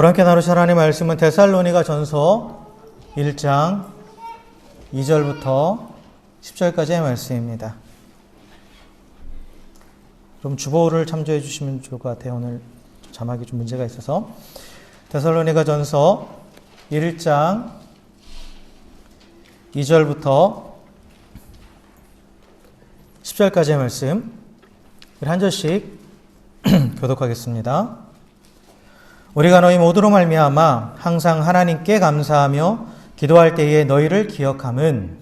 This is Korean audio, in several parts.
오늘 함께 나누실 하나님의 말씀은 데살로니가 전서 1장 2절부터 10절까지의 말씀입니다. 좀 주보를 참조해 주시면 좋을 것 같아요. 오늘 자막이 좀 문제가 있어서. 데살로니가 전서 1장 2절부터 10절까지의 말씀, 우리 한 절씩 교독하겠습니다. 우리가 너희 모두로 말미암아 항상 하나님께 감사하며 기도할 때에 너희를 기억함은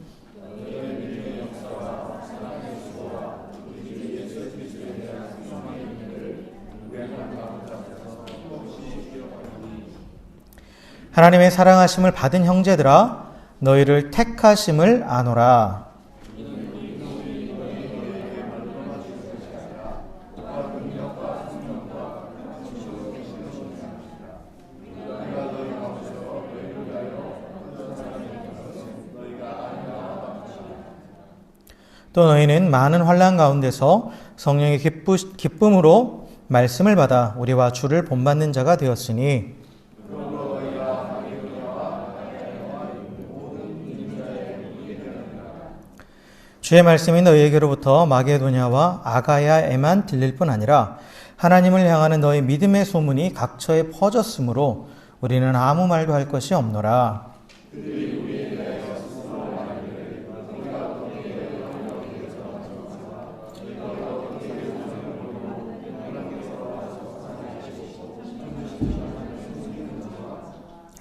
하나님의 사랑하심을 받은 형제들아 너희를 택하심을 아노라. 또 너희는 많은 환난 가운데서 성령의 기쁨으로 말씀을 받아 우리와 주를 본받는 자가 되었으니 주의 말씀이 너희에게로부터 마게도냐와 아가야에만 들릴 뿐 아니라 하나님을 향하는 너희 믿음의 소문이 각처에 퍼졌으므로 우리는 아무 말도 할 것이 없노라.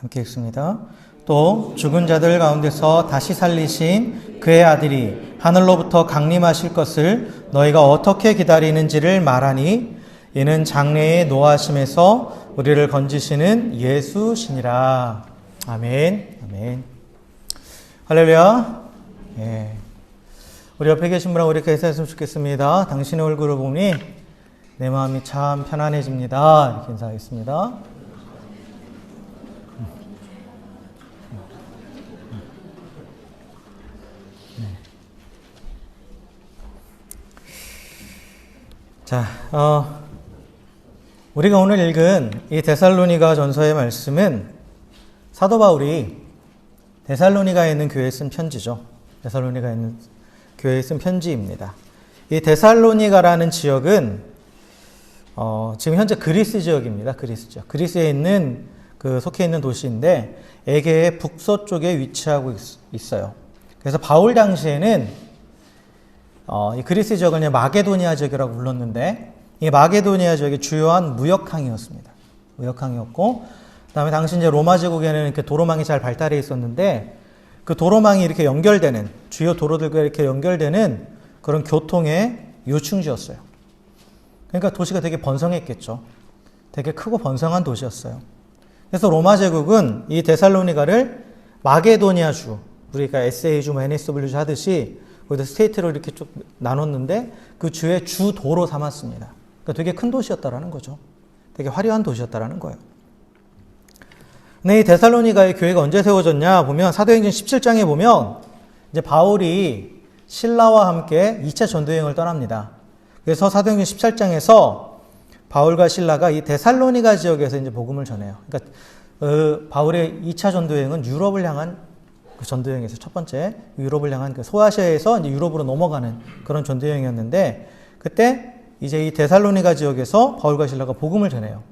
함께 읽습니다. 또 죽은 자들 가운데서 다시 살리신 그의 아들이 하늘로부터 강림하실 것을 너희가 어떻게 기다리는지를 말하니 이는 장래의 노하심에서 우리를 건지시는 예수시니라. 아멘. 아멘. 할렐루야. 예. 우리 옆에 계신 분하고 이렇게 인사했으면 좋겠습니다. 당신의 얼굴을 보니 내 마음이 참 편안해집니다. 이렇게 인사하겠습니다. 자, 우리가 오늘 읽은 이 데살로니가 전서의 말씀은 사도 바울이 데살로니가에 있는 교회에 쓴 편지죠. 데살로니가에 있는 교회에 쓴 편지입니다. 이 데살로니가라는 지역은 지금 현재 그리스 지역입니다. 그리스 지역. 그리스에 있는 속해 있는 도시인데 에게의 북서쪽에 위치하고 있어요. 그래서 바울 당시에는 이 그리스 지역을 그냥 마게도니아 지역이라고 불렀는데 이 마게도니아 지역이 주요한 무역항이었습니다. 무역항이었고, 그다음에 당시 이제 로마 제국에는 이렇게 도로망이 잘 발달해 있었는데 그 도로망이 이렇게 연결되는 주요 도로들과 이렇게 연결되는 그런 교통의 요충지였어요. 그러니까 도시가 되게 번성했겠죠. 되게 크고 번성한 도시였어요. 그래서 로마 제국은 이 데살로니가를 마게도니아 주, 우리가 SA주, NSW주 하듯이 거기다 스테이트로 이렇게 쭉 나눴는데 그 주의 주도로 삼았습니다. 그러니까 되게 큰 도시였다라는 거죠. 되게 화려한 도시였다라는 거예요. 근데 이 데살로니가의 교회가 언제 세워졌냐 보면 사도행전 17장에 보면 이제 바울이 실라와 함께 2차 전도여행을 떠납니다. 그래서 사도행전 17장에서 바울과 실라가 이 데살로니가 지역에서 이제 복음을 전해요. 그러니까 바울의 2차 전도여행은 유럽을 향한 그 전도여행에서 첫 번째 유럽을 향한 그 소아시아에서 이제 유럽으로 넘어가는 그런 전도여행이었는데 그때 이제 이 데살로니가 지역에서 바울과 실라가 복음을 전해요.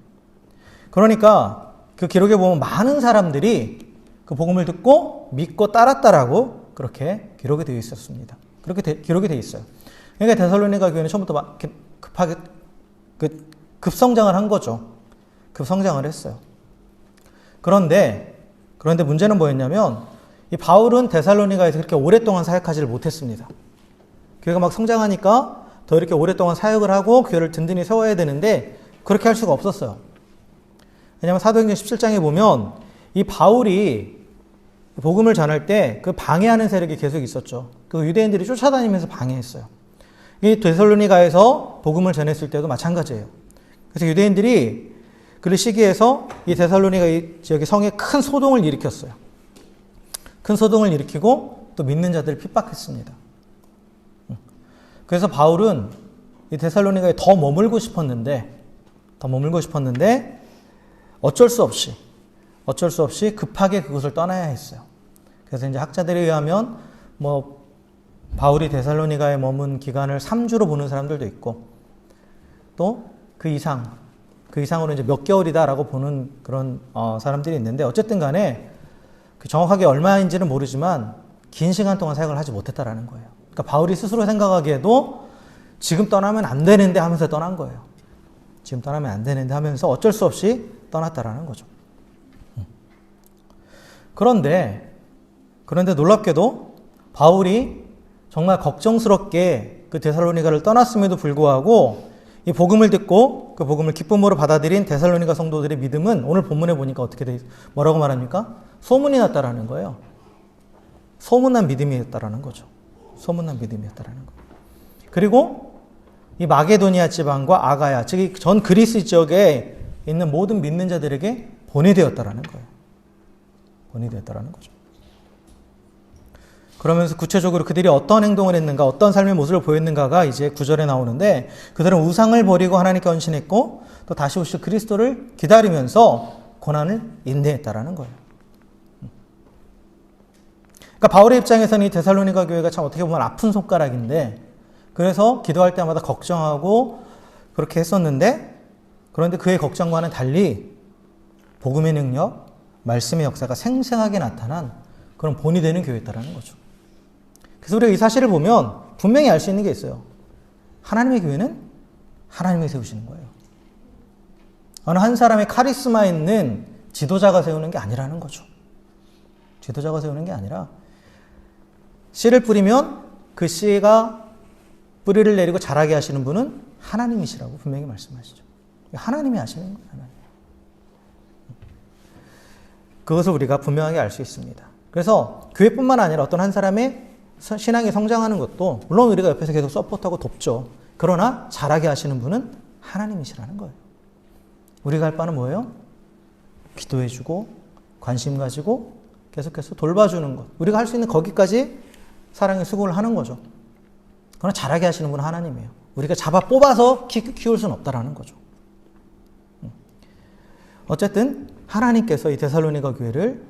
그러니까 그 기록에 보면 많은 사람들이 그 복음을 듣고 믿고 따랐다라고 그렇게 기록이 되어 있었습니다. 그렇게 기록이 되어 있어요. 그러니까 데살로니가 교회는 처음부터 막 급하게 급성장을 한 거죠. 급성장을 했어요. 그런데 문제는 뭐였냐면 이 바울은 데살로니가에서 그렇게 오랫동안 사역하지를 못했습니다. 교회가 막 성장하니까 더 이렇게 오랫동안 사역을 하고 교회를 든든히 세워야 되는데 그렇게 할 수가 없었어요. 왜냐하면 사도행전 17장에 보면 이 바울이 복음을 전할 때 그 방해하는 세력이 계속 있었죠. 그 유대인들이 쫓아다니면서 방해했어요. 이 데살로니가에서 복음을 전했을 때도 마찬가지예요. 그래서 유대인들이 그 시기에서 이 데살로니가 이 지역의 성에 큰 소동을 일으켰어요. 큰 소동을 일으키고 또 믿는 자들을 핍박했습니다. 그래서 바울은 이 데살로니가에 더 머물고 싶었는데 어쩔 수 없이 급하게 그곳을 떠나야 했어요. 그래서 이제 학자들에 의하면 바울이 데살로니가에 머문 기간을 3주로 보는 사람들도 있고, 또 그 이상으로 이제 몇 개월이다라고 보는 그런 사람들이 있는데, 어쨌든 간에 정확하게 얼마인지는 모르지만 긴 시간 동안 사역을 하지 못했다라는 거예요. 그러니까 바울이 스스로 생각하기에도 지금 떠나면 안 되는데 하면서 떠난 거예요. 지금 떠나면 안 되는데 하면서 어쩔 수 없이 떠났다라는 거죠. 그런데 놀랍게도 바울이 정말 걱정스럽게 그 데살로니가를 떠났음에도 불구하고 이 복음을 듣고 그 복음을 기쁨으로 받아들인 데살로니가 성도들의 믿음은 오늘 본문에 보니까 뭐라고 말합니까? 소문이 났다라는 거예요. 소문난 믿음이었다라는 거죠. 소문난 믿음이었다라는 거예요. 그리고 이 마게도니아 지방과 아가야, 즉 전 그리스 지역에 있는 모든 믿는 자들에게 본이 되었다라는 거예요. 본이 되었다라는 거죠. 그러면서 구체적으로 그들이 어떤 행동을 했는가, 어떤 삶의 모습을 보였는가가 이제 9절에 나오는데, 그들은 우상을 버리고 하나님께 헌신했고 또 다시 오실 그리스도를 기다리면서 고난을 인내했다라는 거예요. 그러니까 바울의 입장에서는 이 데살로니가 교회가 참 어떻게 보면 아픈 손가락인데, 그래서 기도할 때마다 걱정하고 그렇게 했었는데, 그런데 그의 걱정과는 달리 복음의 능력, 말씀의 역사가 생생하게 나타난 그런 본이 되는 교회였다라는 거죠. 그래서 우리가 이 사실을 보면 분명히 알 수 있는 게 있어요. 하나님의 교회는 하나님이 세우시는 거예요. 어느 한 사람의 카리스마 있는 지도자가 세우는 게 아니라는 거죠. 지도자가 세우는 게 아니라 씨를 뿌리면 그 씨가 뿌리를 내리고 자라게 하시는 분은 하나님이시라고 분명히 말씀하시죠. 하나님이 하시는 거예요. 하나님. 그것을 우리가 분명하게 알 수 있습니다. 그래서 교회뿐만 아니라 어떤 한 사람의 신앙이 성장하는 것도 물론 우리가 옆에서 계속 서포트하고 돕죠. 그러나 자라게 하시는 분은 하나님이시라는 거예요. 우리가 할 바는 뭐예요? 기도해주고 관심 가지고 계속해서 돌봐주는 것. 우리가 할 수 있는 거기까지 사랑의 수고를 하는 거죠. 그러나 자라게 하시는 분은 하나님이에요. 우리가 잡아 뽑아서 키울 수는 없다라는 거죠. 어쨌든 하나님께서 이 데살로니가 교회를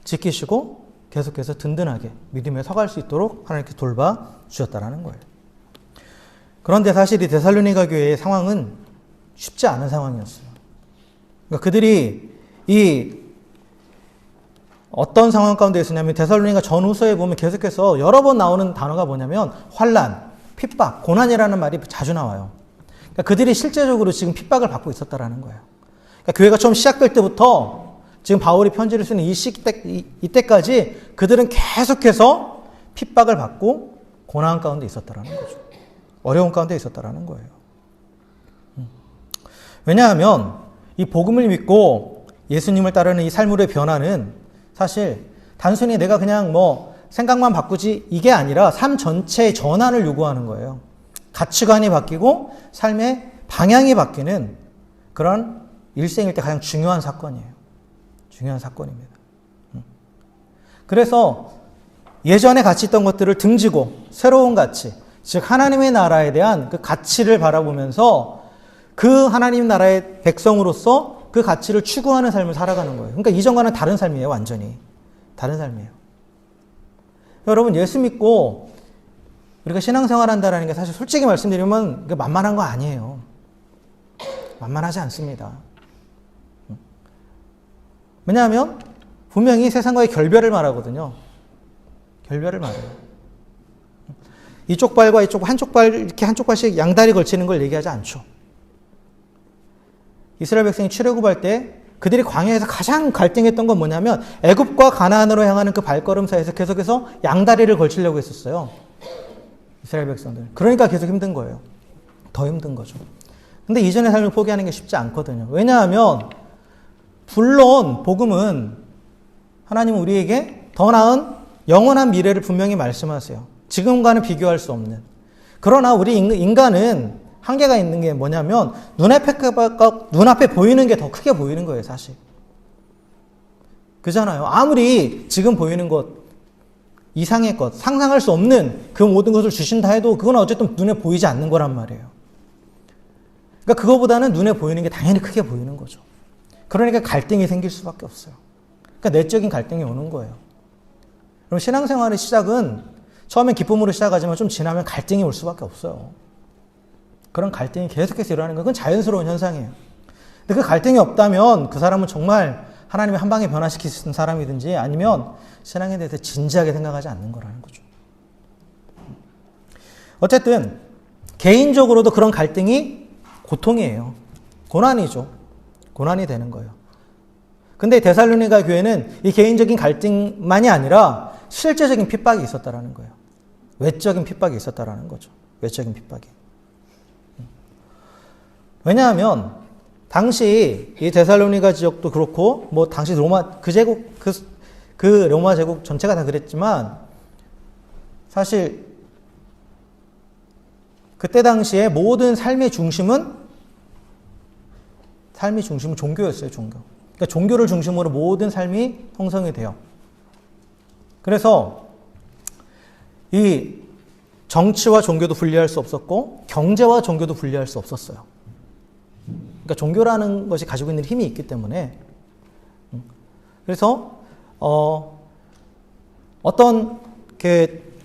지키시고 계속해서 든든하게 믿음에 서갈 수 있도록 하나님께서 돌봐 주셨다라는 거예요. 그런데 사실 이 데살로니가 교회의 상황은 쉽지 않은 상황이었어요. 그러니까 그들이 어떤 상황 가운데 있었냐면, 데살로니가 전후서에 보면 계속해서 여러 번 나오는 단어가 뭐냐면 환난, 핍박, 고난이라는 말이 자주 나와요. 그러니까 그들이 실제적으로 지금 핍박을 받고 있었다라는 거예요. 그러니까 교회가 처음 시작될 때부터 지금 바울이 편지를 쓰는 이때까지 그들은 계속해서 핍박을 받고 고난 가운데 있었다라는 거죠. 어려운 가운데 있었다라는 거예요. 왜냐하면 이 복음을 믿고 예수님을 따르는 이 삶으로의 변화는 사실 단순히 내가 그냥 생각만 바꾸지 이게 아니라 삶 전체의 전환을 요구하는 거예요. 가치관이 바뀌고 삶의 방향이 바뀌는 그런 일생일 때 가장 중요한 사건이에요. 중요한 사건입니다. 그래서 예전에 가치 있던 것들을 등지고 새로운 가치, 즉 하나님의 나라에 대한 그 가치를 바라보면서 그 하나님 나라의 백성으로서 그 가치를 추구하는 삶을 살아가는 거예요. 그러니까 이전과는 다른 삶이에요. 완전히 다른 삶이에요. 여러분, 예수 믿고 우리가 신앙생활 한다는 게 사실 솔직히 말씀드리면 만만한 거 아니에요. 만만하지 않습니다. 왜냐하면 분명히 세상과의 결별을 말하거든요. 결별을 말해요. 이쪽 발과 이쪽 한쪽 발, 이렇게 한쪽 발씩 양다리 걸치는 걸 얘기하지 않죠. 이스라엘 백성이 출애굽할 때 그들이 광야에서 가장 갈등했던 건 뭐냐면 애굽과 가나안으로 향하는 그 발걸음 사이에서 계속해서 양다리를 걸치려고 했었어요. 이스라엘 백성들. 그러니까 계속 힘든 거예요. 더 힘든 거죠. 근데 이전의 삶을 포기하는 게 쉽지 않거든요. 왜냐하면 물론 복음은 하나님은 우리에게 더 나은 영원한 미래를 분명히 말씀하세요. 지금과는 비교할 수 없는. 그러나 우리 인간은 한계가 있는 게 뭐냐면 눈앞에 보이는 게 더 크게 보이는 거예요, 사실. 그잖아요. 아무리 지금 보이는 것, 이상의 것, 상상할 수 없는 그 모든 것을 주신다 해도 그건 어쨌든 눈에 보이지 않는 거란 말이에요. 그러니까 그거보다는 눈에 보이는 게 당연히 크게 보이는 거죠. 그러니까 갈등이 생길 수밖에 없어요. 그러니까 내적인 갈등이 오는 거예요. 그럼 신앙생활의 시작은 처음엔 기쁨으로 시작하지만 좀 지나면 갈등이 올 수밖에 없어요. 그런 갈등이 계속해서 일어나는 건 그건 자연스러운 현상이에요. 근데 그 갈등이 없다면 그 사람은 정말 하나님이 한 방에 변화시킬 수 있는 사람이든지 아니면 신앙에 대해서 진지하게 생각하지 않는 거라는 거죠. 어쨌든 개인적으로도 그런 갈등이 고통이에요. 고난이죠. 고난이 되는 거예요. 근데 데살로니가 교회는 이 개인적인 갈등만이 아니라 실제적인 핍박이 있었다라는 거예요. 외적인 핍박이 있었다라는 거죠. 외적인 핍박이. 왜냐하면 당시 이 데살로니가 지역도 그렇고 뭐 당시 로마 그 제국 그 로마 제국 전체가 다 그랬지만 사실 그때 당시에 모든 삶의 중심은 종교였어요. 종교. 그러니까 종교를 중심으로 모든 삶이 형성이 돼요. 그래서 이 정치와 종교도 분리할 수 없었고 경제와 종교도 분리할 수 없었어요. 그러니까 종교라는 것이 가지고 있는 힘이 있기 때문에 그래서 어떤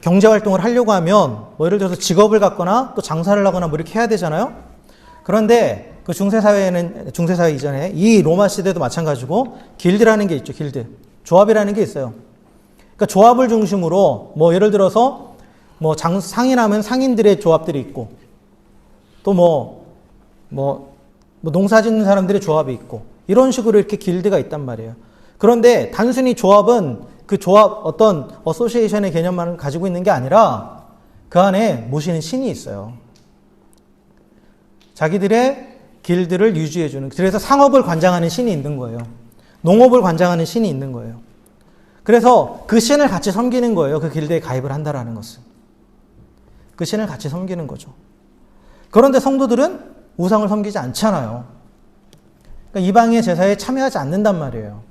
경제 활동을 하려고 하면 뭐 예를 들어서 직업을 갖거나 또 장사를 하거나 뭐 이렇게 해야 되잖아요. 그런데 그 중세사회 이전에 이 로마 시대도 마찬가지고 길드라는 게 있죠. 길드. 조합이라는 게 있어요. 그러니까 조합을 중심으로 뭐 예를 들어서 뭐 상인하면 상인들의 조합들이 있고 또 뭐 농사 짓는 사람들의 조합이 있고 이런 식으로 이렇게 길드가 있단 말이에요. 그런데 단순히 조합은 그 조합 어떤 어소시에이션의 개념만을 가지고 있는 게 아니라 그 안에 모시는 신이 있어요. 자기들의 길드를 유지해주는, 그래서 상업을 관장하는 신이 있는 거예요. 농업을 관장하는 신이 있는 거예요. 그래서 그 신을 같이 섬기는 거예요. 그 길드에 가입을 한다라는 것은. 그 신을 같이 섬기는 거죠. 그런데 성도들은 우상을 섬기지 않잖아요. 그러니까 이방의 제사에 참여하지 않는단 말이에요.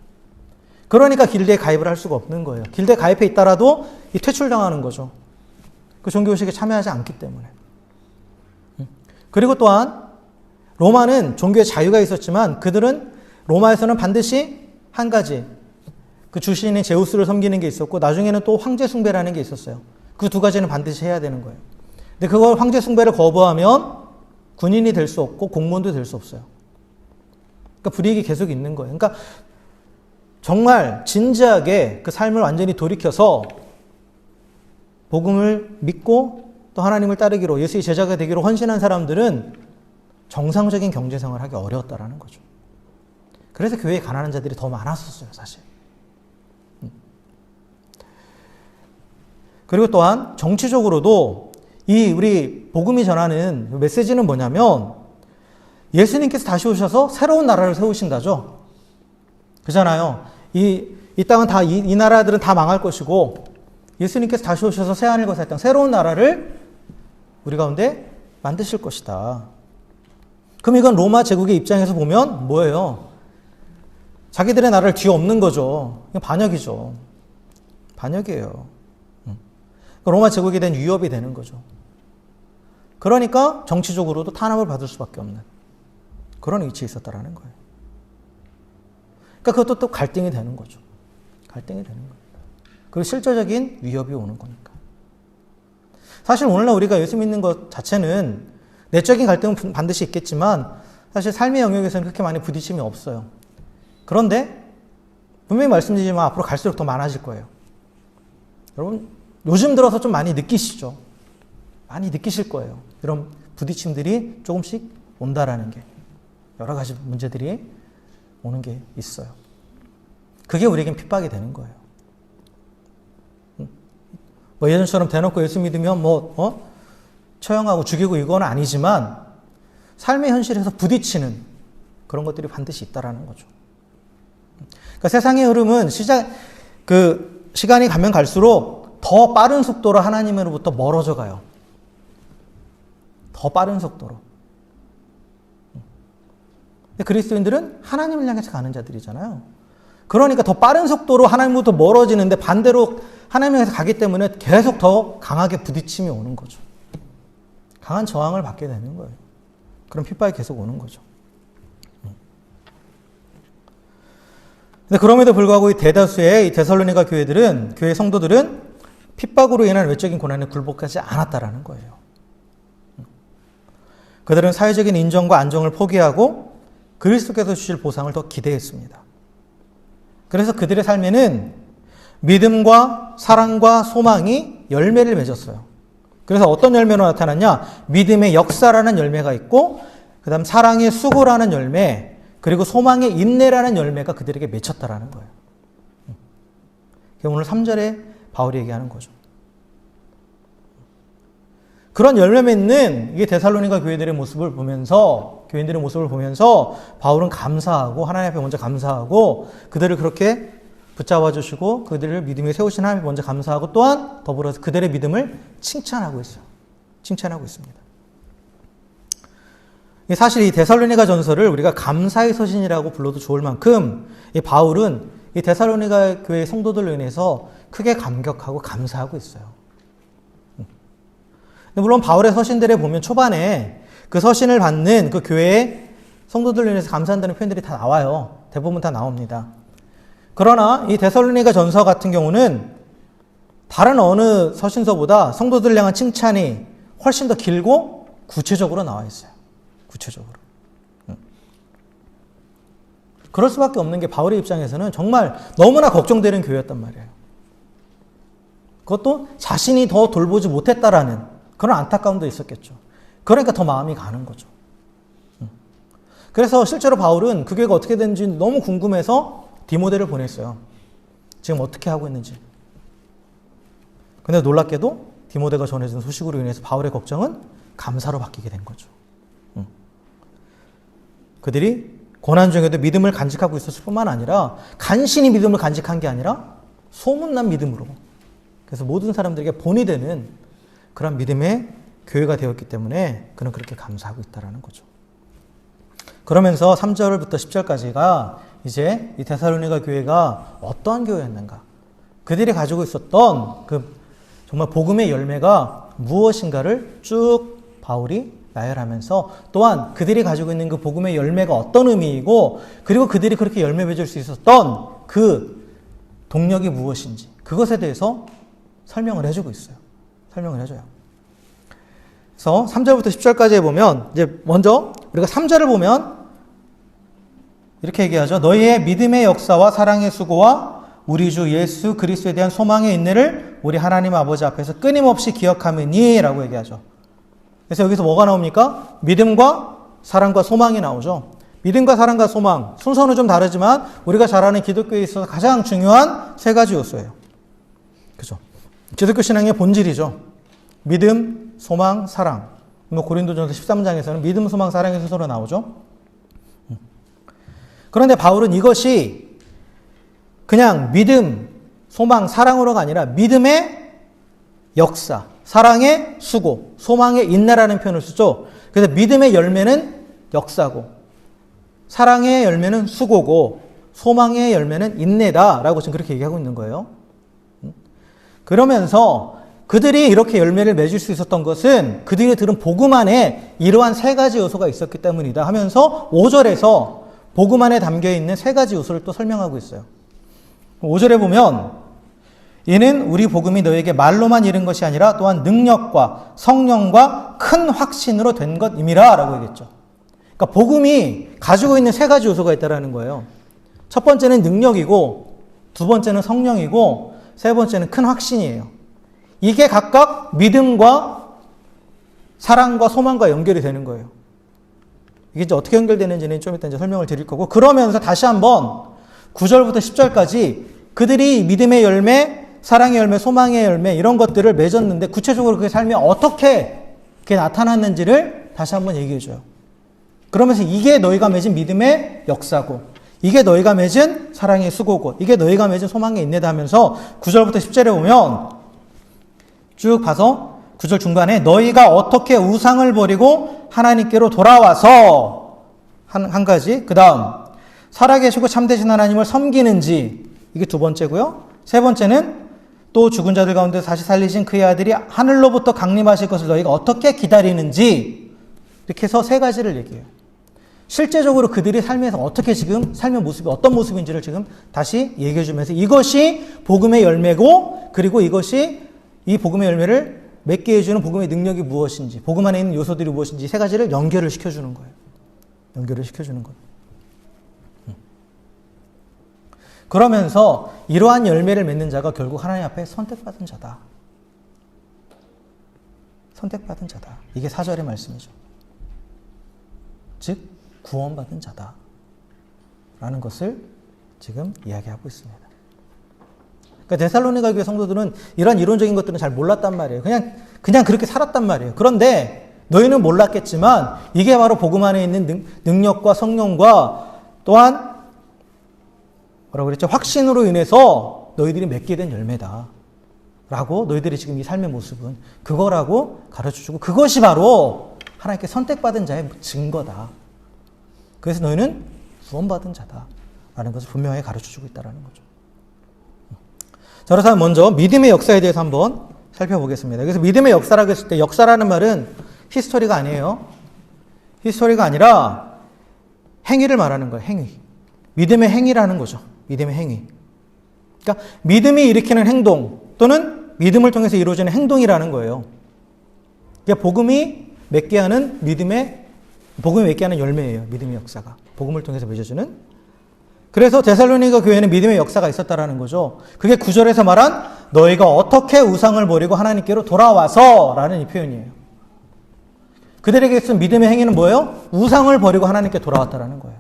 그러니까 길드에 가입을 할 수가 없는 거예요. 길드에 가입해 있다라도 퇴출당하는 거죠. 그 종교의식에 참여하지 않기 때문에. 그리고 또한 로마는 종교의 자유가 있었지만 그들은 로마에서는 반드시 한 가지 그 주신인 제우스를 섬기는 게 있었고 나중에는 또 황제 숭배라는 게 있었어요. 그 두 가지는 반드시 해야 되는 거예요. 근데 그걸 황제 숭배를 거부하면 군인이 될 수 없고 공무원도 될 수 없어요. 그러니까 불이익이 계속 있는 거예요. 그러니까 정말 진지하게 그 삶을 완전히 돌이켜서 복음을 믿고 또 하나님을 따르기로 예수의 제자가 되기로 헌신한 사람들은 정상적인 경제생활을 하기 어려웠다라는 거죠. 그래서 교회에 가난한 자들이 더 많았었어요, 사실. 그리고 또한 정치적으로도 이 우리 복음이 전하는 메시지는 뭐냐면 예수님께서 다시 오셔서 새로운 나라를 세우신다죠. 그잖아요. 이 땅은 다 이 나라들은 다 망할 것이고 예수님께서 다시 오셔서 새하늘과 새 땅 새로운 나라를 우리 가운데 만드실 것이다. 그럼 이건 로마 제국의 입장에서 보면 뭐예요? 자기들의 나라를 뒤엎는 거죠. 이건 반역이죠. 반역이에요. 로마 제국에 대한 위협이 되는 거죠. 그러니까 정치적으로도 탄압을 받을 수밖에 없는 그런 위치에 있었다라는 거예요. 그러니까 그것도 또 갈등이 되는 거죠. 갈등이 되는 거예요. 그리고 실제적인 위협이 오는 거니까. 사실 오늘날 우리가 예수 믿는 것 자체는 내적인 갈등은 반드시 있겠지만 사실 삶의 영역에서는 그렇게 많이 부딪힘이 없어요. 그런데 분명히 말씀드리지만 앞으로 갈수록 더 많아질 거예요. 여러분 요즘 들어서 좀 많이 느끼시죠? 많이 느끼실 거예요. 이런 부딪힘들이 조금씩 온다라는 게 여러 가지 문제들이 오는 게 있어요. 그게 우리에겐 핍박이 되는 거예요. 뭐 예전처럼 대놓고 예수 믿으면 처형하고 죽이고 이건 아니지만 삶의 현실에서 부딪히는 그런 것들이 반드시 있다라는 거죠. 그러니까 세상의 흐름은 시간이 가면 갈수록 더 빠른 속도로 하나님으로부터 멀어져 가요. 더 빠른 속도로. 근데 그리스도인들은 하나님을 향해서 가는 자들이잖아요. 그러니까 더 빠른 속도로 하나님으로부터 멀어지는데 반대로 하나님을 향해서 가기 때문에 계속 더 강하게 부딪힘이 오는 거죠. 강한 저항을 받게 되는 거예요. 그런 핍박이 계속 오는 거죠. 근데 그럼에도 불구하고 이 대다수의 이 데살로니가 교회들은, 교회 성도들은 핍박으로 인한 외적인 고난에 굴복하지 않았다라는 거예요. 그들은 사회적인 인정과 안정을 포기하고 그리스도께서 주실 보상을 더 기대했습니다. 그래서 그들의 삶에는 믿음과 사랑과 소망이 열매를 맺었어요. 그래서 어떤 열매로 나타났냐? 믿음의 역사라는 열매가 있고, 그 다음 사랑의 수고라는 열매, 그리고 소망의 인내라는 열매가 그들에게 맺혔다라는 거예요. 오늘 3절에 바울이 얘기하는 거죠. 그런 열매 맺는 이게 데살로니가 교회들의 모습을 보면서, 교인들의 모습을 보면서 바울은 감사하고, 하나님 앞에 먼저 감사하고, 그들을 그렇게 붙잡아 주시고 그들을 믿음에 세우신 하나님 먼저 감사하고, 또한 더불어서 그들의 믿음을 칭찬하고 있어요. 칭찬하고 있습니다. 사실 이 데살로니가 전서를 우리가 감사의 서신이라고 불러도 좋을 만큼 이 바울은 이 데살로니가 교회 성도들로 인해서 크게 감격하고 감사하고 있어요. 물론 바울의 서신들에 보면 초반에 그 서신을 받는 그 교회의 성도들로 인해서 감사한다는 표현들이 다 나와요. 대부분 다 나옵니다. 그러나 이 데살로니가 전서 같은 경우는 다른 어느 서신서보다 성도들을 향한 칭찬이 훨씬 더 길고 구체적으로 나와 있어요. 구체적으로. 그럴 수밖에 없는 게 바울의 입장에서는 정말 너무나 걱정되는 교회였단 말이에요. 그것도 자신이 더 돌보지 못했다라는 그런 안타까움도 있었겠죠. 그러니까 더 마음이 가는 거죠. 그래서 실제로 바울은 그 교회가 어떻게 되는지 너무 궁금해서 디모데를 보냈어요. 지금 어떻게 하고 있는지. 근데 놀랍게도 디모데가 전해준 소식으로 인해서 바울의 걱정은 감사로 바뀌게 된 거죠. 그들이 고난 중에도 믿음을 간직하고 있었을 뿐만 아니라 간신히 믿음을 간직한 게 아니라 소문난 믿음으로, 그래서 모든 사람들에게 본이 되는 그런 믿음의 교회가 되었기 때문에 그는 그렇게 감사하고 있다는 거죠. 그러면서 3절부터 10절까지가 이제 이 데살로니가 교회가 어떠한 교회였는가, 그들이 가지고 있었던 그 정말 복음의 열매가 무엇인가를 쭉 바울이 나열하면서, 또한 그들이 가지고 있는 그 복음의 열매가 어떤 의미이고, 그리고 그들이 그렇게 열매 맺을 수 있었던 그 동력이 무엇인지, 그것에 대해서 설명을 해주고 있어요. 설명을 해줘요. 그래서 3절부터 10절까지 보면, 이제 먼저 우리가 3절을 보면 이렇게 얘기하죠. 너희의 믿음의 역사와 사랑의 수고와 우리 주 예수 그리스도에 대한 소망의 인내를 우리 하나님 아버지 앞에서 끊임없이 기억하느니 라고 얘기하죠. 그래서 여기서 뭐가 나옵니까? 믿음과 사랑과 소망이 나오죠. 믿음과 사랑과 소망, 순서는 좀 다르지만 우리가 잘 아는 기독교에 있어서 가장 중요한 세 가지 요소예요. 그죠? 기독교 신앙의 본질이죠. 믿음, 소망, 사랑. 고린도전서 13장에서는 믿음, 소망, 사랑의 순서로 나오죠. 그런데 바울은 이것이 그냥 믿음, 소망, 사랑으로가 아니라 믿음의 역사, 사랑의 수고, 소망의 인내라는 표현을 쓰죠. 그래서 믿음의 열매는 역사고, 사랑의 열매는 수고고, 소망의 열매는 인내다라고 지금 그렇게 얘기하고 있는 거예요. 그러면서 그들이 이렇게 열매를 맺을 수 있었던 것은 그들이 들은 복음 안에 이러한 세 가지 요소가 있었기 때문이다 하면서 5절에서 복음 안에 담겨있는 세 가지 요소를 또 설명하고 있어요. 5절에 보면 이는 우리 복음이 너에게 말로만 이른 것이 아니라 또한 능력과 성령과 큰 확신으로 된 것임이라 라고 얘기했죠. 그러니까 복음이 가지고 있는 세 가지 요소가 있다는 거예요. 첫 번째는 능력이고, 두 번째는 성령이고, 세 번째는 큰 확신이에요. 이게 각각 믿음과 사랑과 소망과 연결이 되는 거예요. 이게 이제 어떻게 연결되는지는 좀 이따 이제 설명을 드릴 거고, 그러면서 다시 한번 9절부터 10절까지 그들이 믿음의 열매, 사랑의 열매, 소망의 열매 이런 것들을 맺었는데 구체적으로 그의 삶이 어떻게 그게 나타났는지를 다시 한번 얘기해 줘요. 그러면서 이게 너희가 맺은 믿음의 역사고, 이게 너희가 맺은 사랑의 수고고, 이게 너희가 맺은 소망의 인내다 하면서 9절부터 10절에 보면 쭉 봐서 9절 중간에 너희가 어떻게 우상을 버리고 하나님께로 돌아와서 한 가지, 그 다음 살아계시고 참되신 하나님을 섬기는지, 이게 두 번째고요. 세 번째는 또 죽은 자들 가운데 다시 살리신 그의 아들이 하늘로부터 강림하실 것을 너희가 어떻게 기다리는지, 이렇게 해서 세 가지를 얘기해요. 실제적으로 그들이 삶에서 어떻게 지금 삶의 모습이 어떤 모습인지를 지금 다시 얘기해 주면서 이것이 복음의 열매고 그리고 이것이 이 복음의 열매를 맺게 해주는 복음의 능력이 무엇인지 복음 안에 있는 요소들이 무엇인지 세 가지를 연결을 시켜주는 거예요. 연결을 시켜주는 거예요. 그러면서 이러한 열매를 맺는 자가 결국 하나님 앞에 선택받은 자다. 선택받은 자다. 이게 4절의 말씀이죠. 즉 구원받은 자다. 라는 것을 지금 이야기하고 있습니다. 그러니까 데살로니가 교회 성도들은 이런 이론적인 것들은 잘 몰랐단 말이에요. 그냥 그렇게 살았단 말이에요. 그런데 너희는 몰랐겠지만 이게 바로 복음 안에 있는 능력과 성령과 또한 뭐라고 그랬죠? 확신으로 인해서 너희들이 맺게 된 열매다. 라고 너희들이 지금 이 삶의 모습은 그거라고 가르쳐주고 그것이 바로 하나님께 선택받은 자의 증거다. 그래서 너희는 구원받은 자다. 라는 것을 분명하게 가르쳐주고 있다는 거죠. 자, 그래서 먼저 믿음의 역사에 대해서 한번 살펴보겠습니다. 그래서 믿음의 역사라고 했을 때 역사라는 말은 히스토리가 아니에요. 히스토리가 아니라 행위를 말하는 거예요. 행위. 믿음의 행위라는 거죠. 믿음의 행위. 그러니까 믿음이 일으키는 행동 또는 믿음을 통해서 이루어지는 행동이라는 거예요. 그러니까 복음이 맺게 하는 복음이 맺게 하는 열매예요. 믿음의 역사가. 복음을 통해서 맺어주는. 그래서 데살로니가 교회는 믿음의 역사가 있었다라는 거죠. 그게 9절에서 말한 너희가 어떻게 우상을 버리고 하나님께로 돌아와서 라는 이 표현이에요. 그들에게 쓴 믿음의 행위는 뭐예요? 우상을 버리고 하나님께 돌아왔다라는 거예요.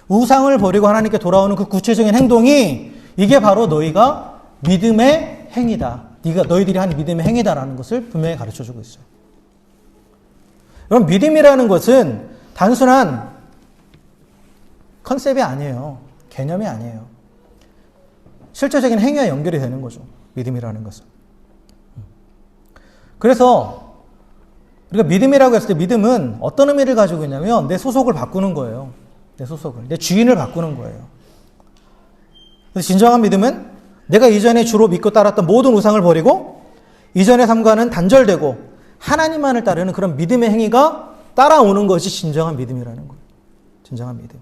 우상을 버리고 하나님께 돌아오는 그 구체적인 행동이 이게 바로 너희가 믿음의 행위다. 너희들이 한 믿음의 행위다라는 것을 분명히 가르쳐주고 있어요. 그럼 믿음이라는 것은 단순한 컨셉이 아니에요. 개념이 아니에요. 실제적인 행위와 연결이 되는 거죠. 믿음이라는 것은. 그래서 우리가 믿음이라고 했을 때 믿음은 어떤 의미를 가지고 있냐면 내 소속을 바꾸는 거예요. 내 소속을. 내 주인을 바꾸는 거예요. 그래서 진정한 믿음은 내가 이전에 주로 믿고 따랐던 모든 우상을 버리고 이전의 삶과는 단절되고 하나님만을 따르는 그런 믿음의 행위가 따라오는 것이 진정한 믿음이라는 거예요. 진정한 믿음.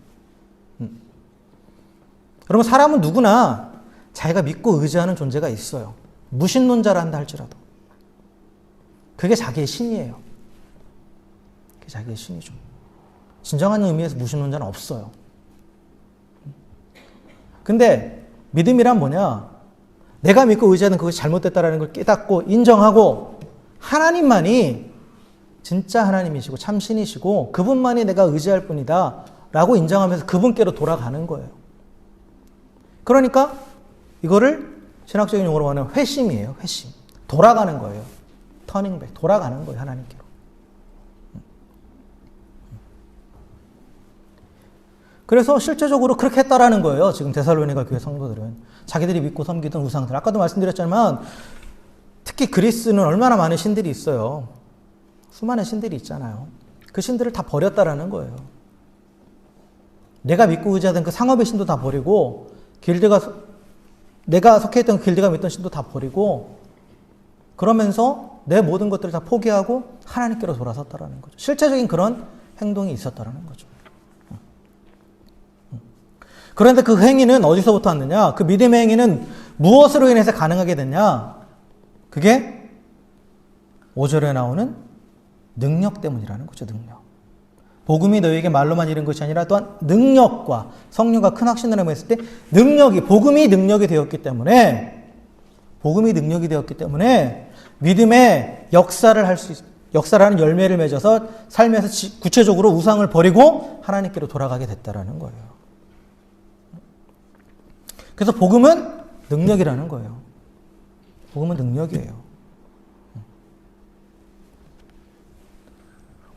여러분 사람은 누구나 자기가 믿고 의지하는 존재가 있어요. 무신론자라 한다 할지라도. 그게 자기의 신이에요. 그게 자기의 신이죠. 진정한 의미에서 무신론자는 없어요. 근데 믿음이란 뭐냐? 내가 믿고 의지하는 그것이 잘못됐다라는 걸 깨닫고 인정하고 하나님만이 진짜 하나님이시고 참신이시고 그분만이 내가 의지할 뿐이다 라고 인정하면서 그분께로 돌아가는 거예요. 그러니까 이거를 신학적인 용어로 말하면 회심이에요. 회심. 돌아가는 거예요. 터닝백. 돌아가는 거예요. 하나님께로. 그래서 실제적으로 그렇게 했다라는 거예요. 지금 데살로니가 교회 성도들은. 자기들이 믿고 섬기던 우상들. 아까도 말씀드렸지만 특히 그리스는 얼마나 많은 신들이 있어요. 수많은 신들이 있잖아요. 그 신들을 다 버렸다라는 거예요. 내가 믿고 의지하던 그 상업의 신도 다 버리고 내가 속해 있던 길드가 믿던 신도 다 버리고 그러면서 내 모든 것들을 다 포기하고 하나님께로 돌아섰다라는 거죠. 실제적인 그런 행동이 있었다라는 거죠. 그런데 그 행위는 어디서부터 왔느냐? 그 믿음의 행위는 무엇으로 인해서 가능하게 됐냐? 그게 5절에 나오는 능력 때문이라는 거죠. 능력. 복음이 너희에게 말로만 이른 것이 아니라 또한 능력과 성령과 큰 확신을 했을 때 복음이 능력이 되었기 때문에 믿음의 역사라는 열매를 맺어서 삶에서 구체적으로 우상을 버리고 하나님께로 돌아가게 됐다라는 거예요. 그래서 복음은 능력이라는 거예요. 복음은 능력이에요.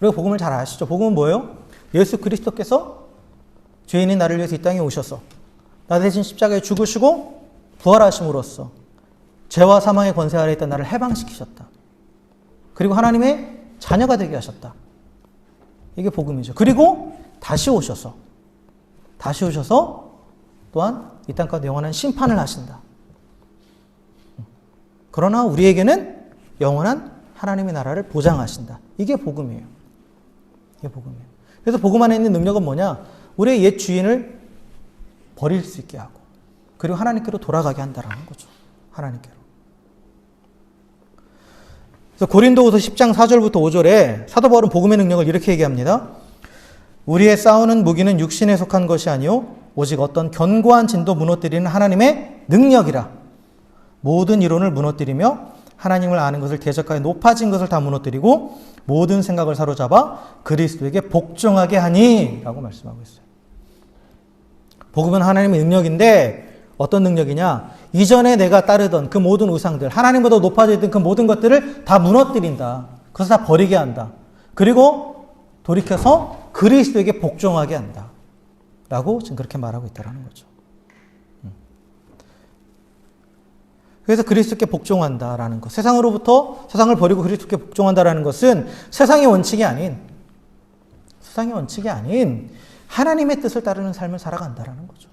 우리가 복음을 잘 아시죠? 복음은 뭐예요? 예수 그리스도께서 죄인인 나를 위해서 이 땅에 오셔서 나 대신 십자가에 죽으시고 부활하심으로써 죄와 사망의 권세 아래 있던 나를 해방시키셨다. 그리고 하나님의 자녀가 되게 하셨다. 이게 복음이죠. 그리고 다시 오셔서 또한 이 땅 가운데 영원한 심판을 하신다. 그러나 우리에게는 영원한 하나님의 나라를 보장하신다. 이게 복음이에요. 이게 복음이에요. 그래서 복음 안에 있는 능력은 뭐냐? 우리의 옛 주인을 버릴 수 있게 하고 그리고 하나님께로 돌아가게 한다라는 거죠. 하나님께로. 그래서 고린도후서 10장 4절부터 5절에 사도 바울은 복음의 능력을 이렇게 얘기합니다. 우리의 싸우는 무기는 육신에 속한 것이 아니요 오직 어떤 견고한 진도 무너뜨리는 하나님의 능력이라. 모든 이론을 무너뜨리며 하나님을 아는 것을 대적하여 높아진 것을 다 무너뜨리고 모든 생각을 사로잡아 그리스도에게 복종하게 하니 라고 말씀하고 있어요. 복음은 하나님의 능력인데 어떤 능력이냐? 이전에 내가 따르던 그 모든 우상들, 하나님보다 높아져 있던 그 모든 것들을 다 무너뜨린다. 그것을 다 버리게 한다. 그리고 돌이켜서 그리스도에게 복종하게 한다. 라고 지금 그렇게 말하고 있다는 거죠. 그래서 그리스도께 복종한다라는 것. 세상으로부터 세상을 버리고 그리스도께 복종한다라는 것은 세상의 원칙이 아닌 하나님의 뜻을 따르는 삶을 살아간다라는 거죠.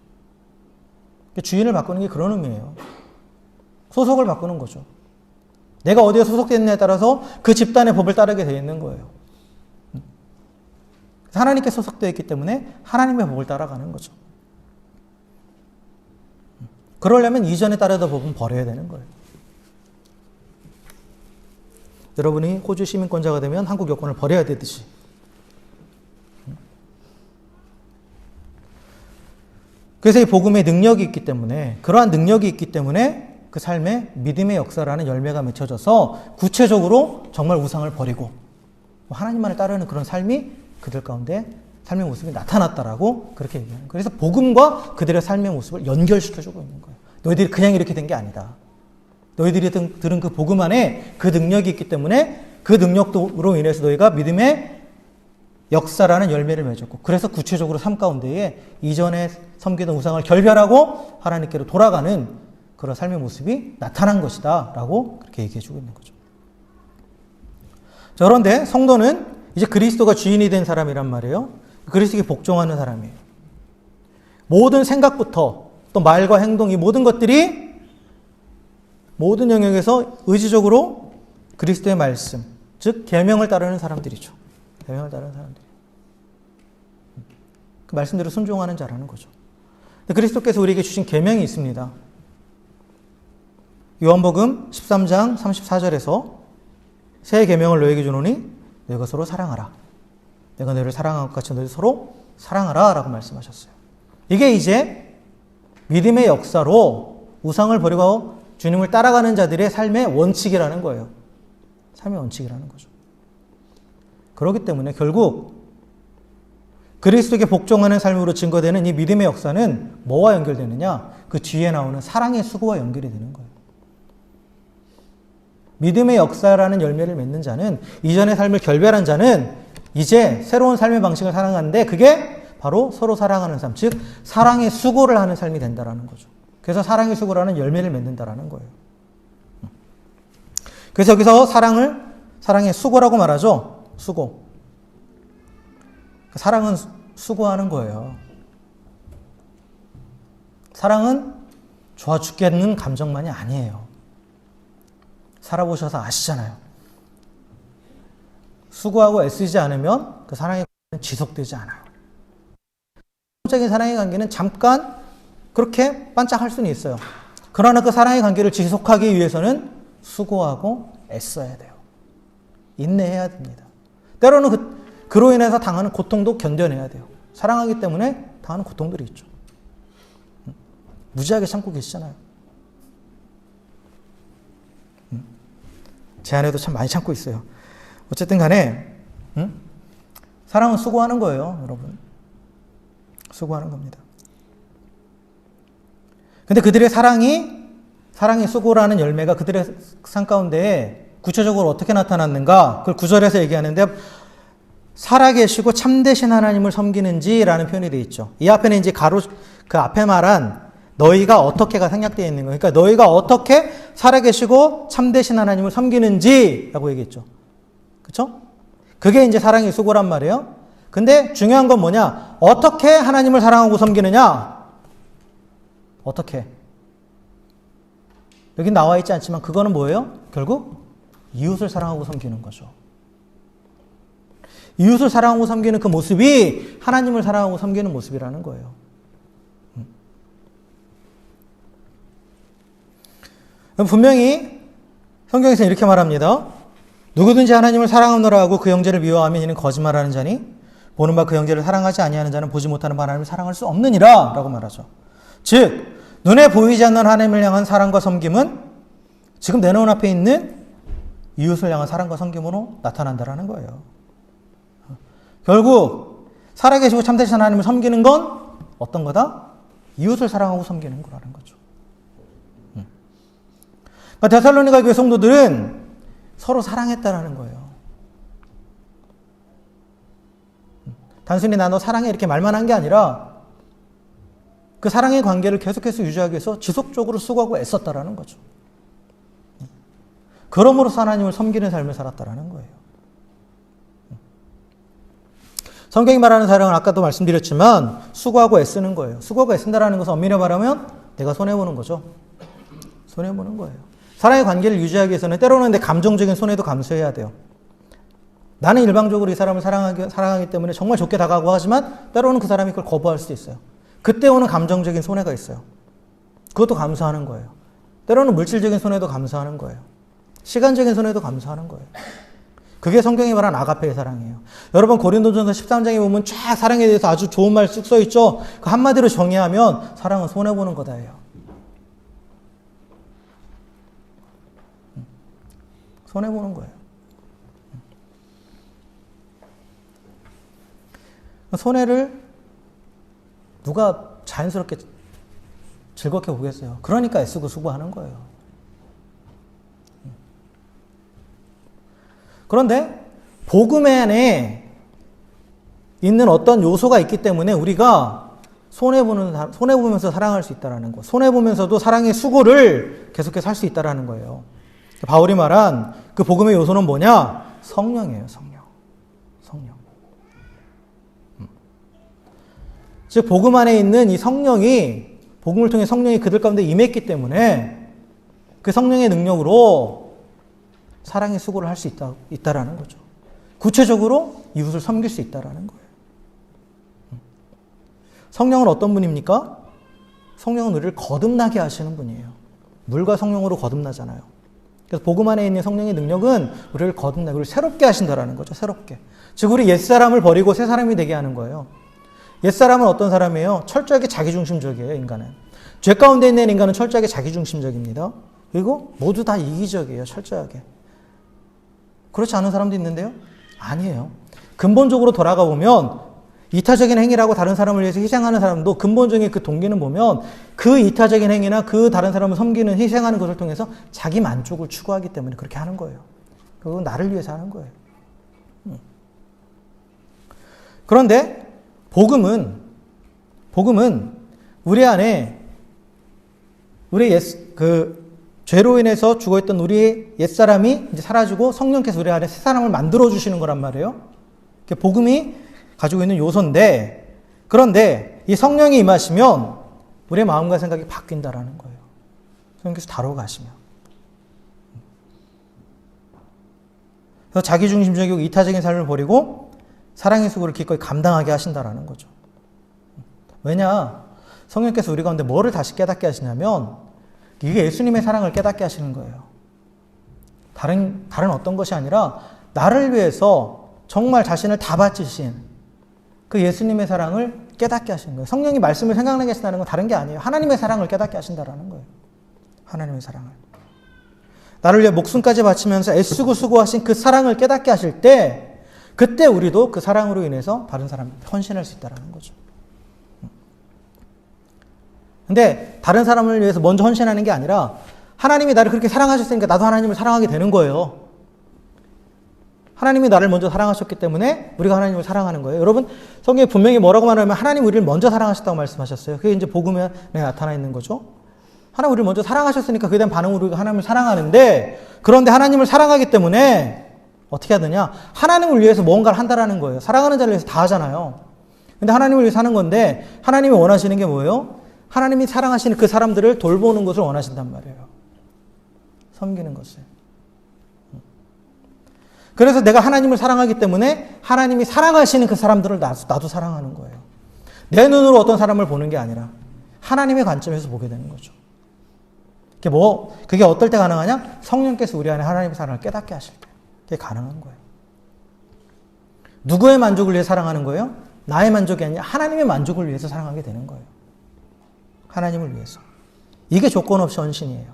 주인을 바꾸는 게 그런 의미예요. 소속을 바꾸는 거죠. 내가 어디에 소속되어 있느냐에 따라서 그 집단의 법을 따르게 되어 있는 거예요. 하나님께 소속되어 있기 때문에 하나님의 법을 따라가는 거죠. 그러려면 이전에 따르던 법은 버려야 되는 거예요. 여러분이 호주 시민권자가 되면 한국 여권을 버려야 되듯이. 그래서 이 복음의 능력이 있기 때문에, 그러한 능력이 있기 때문에 그 삶에 믿음의 역사라는 열매가 맺혀져서 구체적으로 정말 우상을 버리고 하나님만을 따르는 그런 삶이 그들 가운데 삶의 모습이 나타났다라고 그렇게 얘기하는 거예요. 그래서 복음과 그들의 삶의 모습을 연결시켜주고 있는 거예요. 너희들이 그냥 이렇게 된 게 아니다. 너희들이 들은 그 복음 안에 그 능력이 있기 때문에 그 능력으로 인해서 너희가 믿음의 역사라는 열매를 맺었고, 그래서 구체적으로 삶 가운데에 이전에 섬기던 우상을 결별하고 하나님께로 돌아가는 그런 삶의 모습이 나타난 것이다 라고 그렇게 얘기해주고 있는 거죠. 자, 그런데 성도는 이제 그리스도가 주인이 된 사람이란 말이에요. 그리스도에게 복종하는 사람이에요. 모든 생각부터 또 말과 행동, 이 모든 것들이 모든 영역에서 의지적으로 그리스도의 말씀, 즉 계명을 따르는 사람들이죠. 계명을 따르는 사람들. 그 말씀대로 순종하는 자라는 거죠. 그리스도께서 우리에게 주신 계명이 있습니다. 요한복음 13장 34절에서 새 계명을 너에게 주노니 너희가 서로 사랑하라. 내가 너희를 사랑한 것 같이 너희 서로 사랑하라 라고 말씀하셨어요. 이게 이제 믿음의 역사로 우상을 버리고 주님을 따라가는 자들의 삶의 원칙이라는 거예요. 삶의 원칙이라는 거죠. 그렇기 때문에 결국 그리스도에게 복종하는 삶으로 증거되는 이 믿음의 역사는 뭐와 연결되느냐? 그 뒤에 나오는 사랑의 수고와 연결이 되는 거예요. 믿음의 역사라는 열매를 맺는 자는, 이전의 삶을 결별한 자는 이제 새로운 삶의 방식을 살아가는데 그게 바로 서로 사랑하는 삶, 즉 사랑의 수고를 하는 삶이 된다라는 거죠. 그래서 사랑의 수고라는 열매를 맺는다라는 거예요. 그래서 여기서 사랑의 수고라고 말하죠. 수고. 사랑은 수고하는 거예요. 사랑은 좋아 죽겠는 감정만이 아니에요. 살아보셔서 아시잖아요. 수고하고 애쓰지 않으면 그 사랑의 관계는 지속되지 않아요. 성적인 사랑의 관계는 잠깐 그렇게 반짝할 수는 있어요. 그러나 그 사랑의 관계를 지속하기 위해서는 수고하고 애써야 돼요. 인내해야 됩니다. 때로는 그로 인해서 당하는 고통도 견뎌내야 돼요. 사랑하기 때문에 당하는 고통들이 있죠. 무지하게 참고 계시잖아요. 제 안에도 참 많이 참고 있어요. 어쨌든 간에 사랑은 수고하는 거예요, 여러분. 수고하는 겁니다. 근데 그들의 사랑의 수고라는 열매가 그들의 삶 가운데 구체적으로 어떻게 나타났는가? 그걸 9절에서 얘기하는데, 살아계시고 참되신 하나님을 섬기는지라는 표현이 되어 있죠. 이 앞에는 이제 그 앞에 말한 너희가 어떻게가 생략되어 있는 거예요. 그러니까 너희가 어떻게 살아계시고 참되신 하나님을 섬기는지라고 얘기했죠. 그렇죠? 그게 이제 사랑의 수고란 말이에요. 근데 중요한 건 뭐냐? 어떻게 하나님을 사랑하고 섬기느냐? 어떻게? 여기 나와 있지 않지만 그거는 뭐예요? 결국 이웃을 사랑하고 섬기는 거죠. 이웃을 사랑하고 섬기는 그 모습이 하나님을 사랑하고 섬기는 모습이라는 거예요. 분명히 성경에서 이렇게 말합니다. 누구든지 하나님을 사랑하노라 하고 그 형제를 미워하면 이는 거짓말하는 자니 보는 바 그 형제를 사랑하지 아니하는 자는 보지 못하는 바 하나님을 사랑할 수 없느니라 라고 말하죠. 즉 눈에 보이지 않는 하나님을 향한 사랑과 섬김은 지금 내 눈 앞에 있는 이웃을 향한 사랑과 섬김으로 나타난다라는 거예요. 결국 살아계시고 참되신 하나님을 섬기는 건 어떤 거다? 이웃을 사랑하고 섬기는 거라는 거죠. 데살로니가 교회 성도들은 서로 사랑했다라는 거예요. 단순히 나 너 사랑해 이렇게 말만 한 게 아니라 그 사랑의 관계를 계속해서 유지하기 위해서 지속적으로 수고하고 애썼다라는 거죠. 그러므로서 하나님을 섬기는 삶을 살았다라는 거예요. 성경이 말하는 사랑은 아까도 말씀드렸지만 수고하고 애쓰는 거예요. 수고하고 애쓴다라는 것은 엄밀히 말하면 내가 손해보는 거죠. 손해보는 거예요. 사랑의 관계를 유지하기 위해서는 때로는 내 감정적인 손해도 감수해야 돼요. 나는 일방적으로 이 사람을 사랑하기 때문에 정말 좋게 다가가고 하지만 때로는 그 사람이 그걸 거부할 수도 있어요. 그때 오는 감정적인 손해가 있어요. 그것도 감수하는 거예요. 때로는 물질적인 손해도 감수하는 거예요. 시간적인 손해도 감수하는 거예요. 그게 성경이 말하는 아가페의 사랑이에요. 여러분 고린도전서 13장에 보면 쫙 사랑에 대해서 아주 좋은 말 쭉 써 있죠. 그 한마디로 정의하면 사랑은 손해보는 거다예요. 손해보는 거예요. 손해를 누가 자연스럽게 즐겁게 보겠어요. 그러니까 애쓰고 수고하는 거예요. 그런데 복음 안에 있는 어떤 요소가 있기 때문에 우리가 손해보면서 사랑할 수 있다는 거. 손해보면서도 사랑의 수고를 계속해서 할 수 있다는 거예요. 바울이 말한 그 복음의 요소는 뭐냐? 성령이에요. 성령. 즉 복음 안에 있는 이 성령이 복음을 통해 성령이 그들 가운데 임했기 때문에 그 성령의 능력으로 사랑의 수고를 할 수 있다라는 거죠. 구체적으로 이웃을 섬길 수 있다라는 거예요. 성령은 어떤 분입니까? 성령은 우리를 거듭나게 하시는 분이에요. 물과 성령으로 거듭나잖아요. 그래서 복음 안에 있는 성령의 능력은 우리를 거듭나게, 우리를 새롭게 하신다라는 거죠. 새롭게. 즉 우리 옛사람을 버리고 새 사람이 되게 하는 거예요. 옛사람은 어떤 사람이에요? 철저하게 자기중심적이에요. 인간은. 죄 가운데 있는 인간은 철저하게 자기중심적입니다. 그리고 모두 다 이기적이에요. 철저하게. 그렇지 않은 사람도 있는데요? 아니에요. 근본적으로 돌아가 보면 이타적인 행위라고 다른 사람을 위해서 희생하는 사람도 근본적인 그 동기는 보면 그 이타적인 행위나 그 다른 사람을 섬기는 희생하는 것을 통해서 자기 만족을 추구하기 때문에 그렇게 하는 거예요. 그건 나를 위해서 하는 거예요. 그런데 복음은 우리 안에 우리 죄로 인해서 죽어있던 우리의 옛사람이 이제 사라지고 성령께서 우리 안에 새 사람을 만들어주시는 거란 말이에요. 복음이 가지고 있는 요소인데, 그런데 이 성령이 임하시면 우리의 마음과 생각이 바뀐다라는 거예요. 성령께서 다뤄가시면. 그래서 자기중심적이고 이타적인 삶을 버리고 사랑의 수고를 기꺼이 감당하게 하신다라는 거죠. 왜냐? 성령께서 우리 가운데 뭐를 다시 깨닫게 하시냐면 이게 예수님의 사랑을 깨닫게 하시는 거예요. 다른 어떤 것이 아니라 나를 위해서 정말 자신을 다 바치신 그 예수님의 사랑을 깨닫게 하시는 거예요. 성령이 말씀을 생각나게 하신다는 건 다른 게 아니에요. 하나님의 사랑을 깨닫게 하신다라는 거예요. 하나님의 사랑을. 나를 위해 목숨까지 바치면서 애쓰고 수고하신 그 사랑을 깨닫게 하실 때 그때 우리도 그 사랑으로 인해서 다른 사람한테 헌신할 수 있다는 거죠. 근데 다른 사람을 위해서 먼저 헌신하는 게 아니라 하나님이 나를 그렇게 사랑하셨으니까 나도 하나님을 사랑하게 되는 거예요. 하나님이 나를 먼저 사랑하셨기 때문에 우리가 하나님을 사랑하는 거예요. 여러분, 성경에 분명히 뭐라고 말하면 하나님 우리를 먼저 사랑하셨다고 말씀하셨어요. 그게 이제 복음에 나타나 있는 거죠. 하나님 우리를 먼저 사랑하셨으니까 그에 대한 반응으로 우리가 하나님을 사랑하는데, 그런데 하나님을 사랑하기 때문에 어떻게 하느냐? 하나님을 위해서 뭔가를 한다라는 거예요. 사랑하는 자를 위해서 다 하잖아요. 근데 하나님을 위해서 하는 건데 하나님이 원하시는 게 뭐예요? 하나님이 사랑하시는 그 사람들을 돌보는 것을 원하신단 말이에요. 섬기는 것을. 그래서 내가 하나님을 사랑하기 때문에 하나님이 사랑하시는 그 사람들을 나도 사랑하는 거예요. 내 눈으로 어떤 사람을 보는 게 아니라 하나님의 관점에서 보게 되는 거죠. 그게 어떨 때 가능하냐? 성령께서 우리 안에 하나님의 사랑을 깨닫게 하실 때. 그게 가능한 거예요. 누구의 만족을 위해 사랑하는 거예요? 나의 만족이 아니라 하나님의 만족을 위해서 사랑하게 되는 거예요. 하나님을 위해서. 이게 조건 없이 헌신이에요.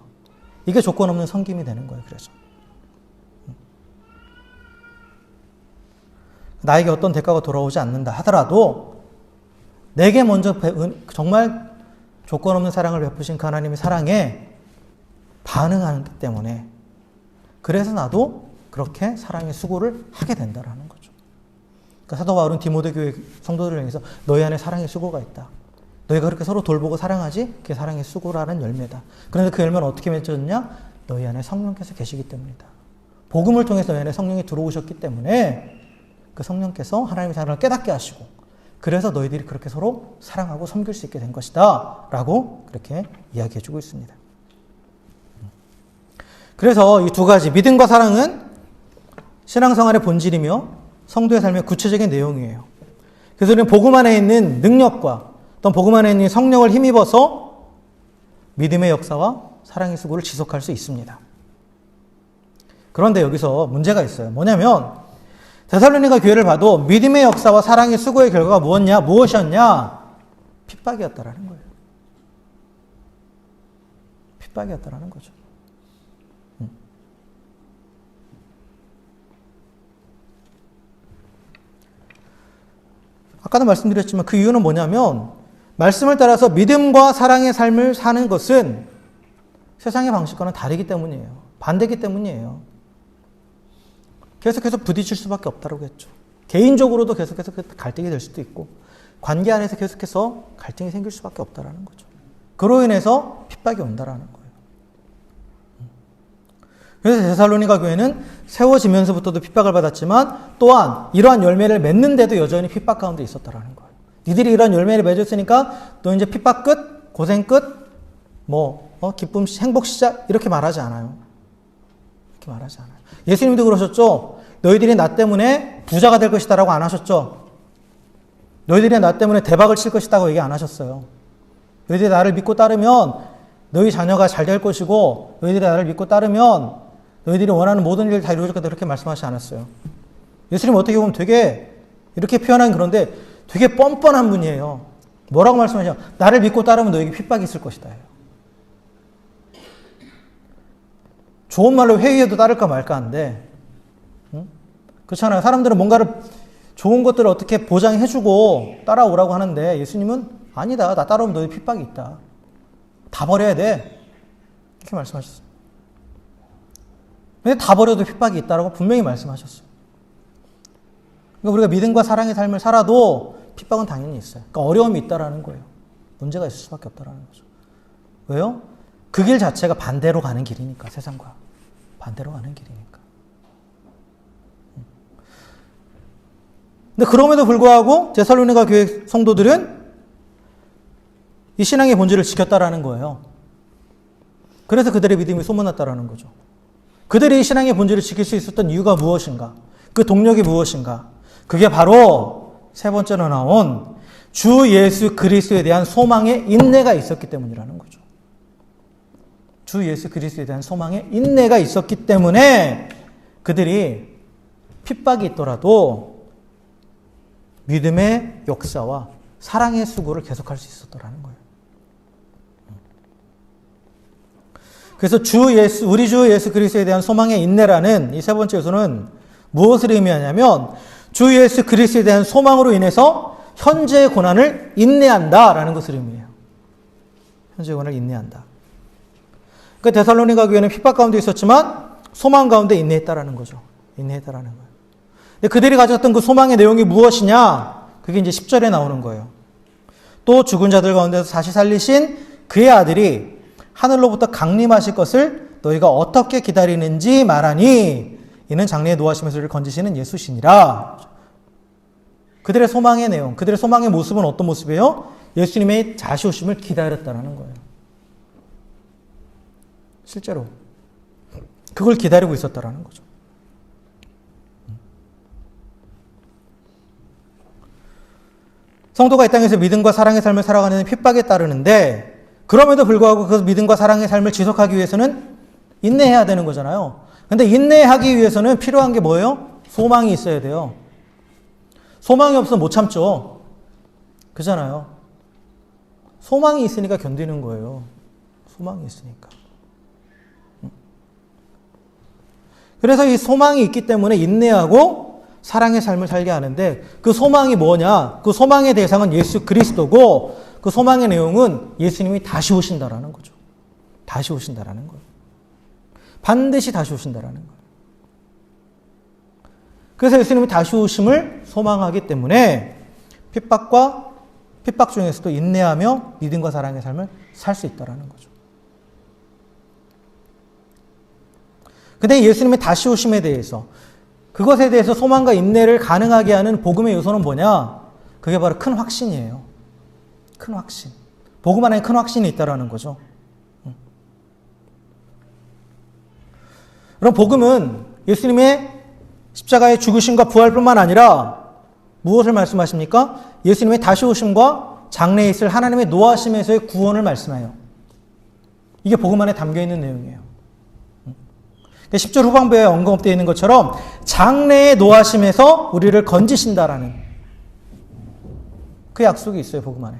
이게 조건 없는 섬김이 되는 거예요. 그래서. 나에게 어떤 대가가 돌아오지 않는다 하더라도 내게 먼저 정말 조건 없는 사랑을 베푸신 그 하나님의 사랑에 반응하기 때문에 그래서 나도 그렇게 사랑의 수고를 하게 된다라는 거죠. 그러니까 사도 바울은 디모데 교회 성도들을 향해서 너희 안에 사랑의 수고가 있다. 너희가 그렇게 서로 돌보고 사랑하지? 그게 사랑의 수고라는 열매다. 그런데 그 열매는 어떻게 맺어졌냐? 너희 안에 성령께서 계시기 때문이다. 복음을 통해서 너희 안에 성령이 들어오셨기 때문에 그 성령께서 하나님의 사랑을 깨닫게 하시고 그래서 너희들이 그렇게 서로 사랑하고 섬길 수 있게 된 것이다 라고 그렇게 이야기해주고 있습니다. 그래서 이 두 가지 믿음과 사랑은 신앙생활의 본질이며 성도의 삶의 구체적인 내용이에요. 그래서 우리는 복음 안에 있는 능력과 또 복음 안에 있는 성령을 힘입어서 믿음의 역사와 사랑의 수고를 지속할 수 있습니다. 그런데 여기서 문제가 있어요. 뭐냐면 데살로니가 교회를 봐도 믿음의 역사와 사랑의 수고의 결과가 무엇이었냐? 핍박이었다라는 거예요. 핍박이었다라는 거죠. 아까도 말씀드렸지만 그 이유는 뭐냐면 말씀을 따라서 믿음과 사랑의 삶을 사는 것은 세상의 방식과는 다르기 때문이에요. 반대기 때문이에요. 계속해서 부딪힐 수밖에 없다고 했죠. 개인적으로도 계속해서 갈등이 될 수도 있고 관계 안에서 계속해서 갈등이 생길 수밖에 없다는 거죠. 그로 인해서 핍박이 온다는 거예요. 그래서 데살로니가 교회는 세워지면서부터도 핍박을 받았지만 또한 이러한 열매를 맺는데도 여전히 핍박 가운데 있었다는 거예요. 니들이 이런 열매를 맺었으니까 너 이제 핍박 끝, 고생 끝, 기쁨, 행복 시작 이렇게 말하지 않아요. 이렇게 말하지 않아요. 예수님도 그러셨죠. 너희들이 나 때문에 부자가 될 것이다라고 안 하셨죠. 너희들이 나 때문에 대박을 칠 것이다고 얘기 안 하셨어요. 너희들이 나를 믿고 따르면 너희 자녀가 잘 될 것이고 너희들이 나를 믿고 따르면 너희들이 원하는 모든 일을 다 이루어질 거다 이렇게 말씀하지 않았어요. 예수님 어떻게 보면 되게 이렇게 표현하긴 그런데 되게 뻔뻔한 분이에요. 뭐라고 말씀하시냐? 나를 믿고 따르면 너에게 핍박이 있을 것이다. 좋은 말로 회의해도 따를까 말까 한데 그렇잖아요. 사람들은 뭔가를 좋은 것들을 어떻게 보장해주고 따라오라고 하는데 예수님은 아니다. 나 따라오면 너희 핍박이 있다. 다 버려야 돼. 이렇게 말씀하셨어요. 근데 다 버려도 핍박이 있다라고 분명히 말씀하셨어요. 그러니까 우리가 믿음과 사랑의 삶을 살아도 핍박은 당연히 있어요. 그러니까 어려움이 있다라는 거예요. 문제가 있을 수밖에 없다라는 거죠. 왜요? 그 길 자체가 반대로 가는 길이니까, 세상과. 반대로 가는 길이니까. 근데 그럼에도 불구하고 데살로니가 교회 성도들은 이 신앙의 본질을 지켰다라는 거예요. 그래서 그들의 믿음이 소문났다라는 거죠. 그들이 이 신앙의 본질을 지킬 수 있었던 이유가 무엇인가? 그 동력이 무엇인가? 그게 바로 세 번째로 나온 주 예수 그리스도에 대한 소망의 인내가 있었기 때문이라는 거죠. 주 예수 그리스도에 대한 소망의 인내가 있었기 때문에 그들이 핍박이 있더라도 믿음의 역사와 사랑의 수고를 계속할 수 있었더라는 거예요. 그래서 우리 주 예수 그리스도에 대한 소망의 인내라는 이 세 번째 요소는 무엇을 의미하냐면 주 예수 그리스도에 대한 소망으로 인해서 현재의 고난을 인내한다라는 것을 의미해요. 현재의 고난을 인내한다. 그러니까 데살로니가 교회는 핍박 가운데 있었지만 소망 가운데 인내했다라는 거죠. 인내했다라는 거예요. 근데 그들이 가졌던 그 소망의 내용이 무엇이냐? 그게 이제 10절에 나오는 거예요. 또 죽은 자들 가운데서 다시 살리신 그의 아들이 하늘로부터 강림하실 것을 너희가 어떻게 기다리는지 말하니 이는 장래에 노하시면서 우리를 건지시는 예수시니라. 그들의 소망의 내용, 그들의 소망의 모습은 어떤 모습이에요? 예수님의 다시 오심을 기다렸다는 거예요. 실제로 그걸 기다리고 있었다는 거죠. 성도가 이 땅에서 믿음과 사랑의 삶을 살아가는 핍박에 따르는데, 그럼에도 불구하고 그 믿음과 사랑의 삶을 지속하기 위해서는 인내해야 되는 거잖아요. 근데 인내하기 위해서는 필요한 게 뭐예요? 소망이 있어야 돼요. 소망이 없으면 못 참죠. 그잖아요. 소망이 있으니까 견디는 거예요. 소망이 있으니까. 그래서 이 소망이 있기 때문에 인내하고 사랑의 삶을 살게 하는데, 그 소망이 뭐냐? 그 소망의 대상은 예수 그리스도고, 그 소망의 내용은 예수님이 다시 오신다라는 거죠. 다시 오신다라는 거예요. 반드시 다시 오신다라는 거예요. 그래서 예수님이 다시 오심을 소망하기 때문에 핍박 중에서도 인내하며 믿음과 사랑의 삶을 살 수 있다라는 거죠. 근데 예수님의 다시 오심에 대해서, 그것에 대해서 소망과 인내를 가능하게 하는 복음의 요소는 뭐냐? 그게 바로 큰 확신이에요. 큰 확신. 복음 안에 큰 확신이 있다라는 거죠. 그럼 복음은 예수님의 십자가의 죽으심과 부활뿐만 아니라 무엇을 말씀하십니까? 예수님의 다시 오심과 장래에 있을 하나님의 노하심에서의 구원을 말씀해요. 이게 복음 안에 담겨있는 내용이에요. 10절 후반부에 언급되어 있는 것처럼 장래의 노하심에서 우리를 건지신다라는 그 약속이 있어요. 복음 안에.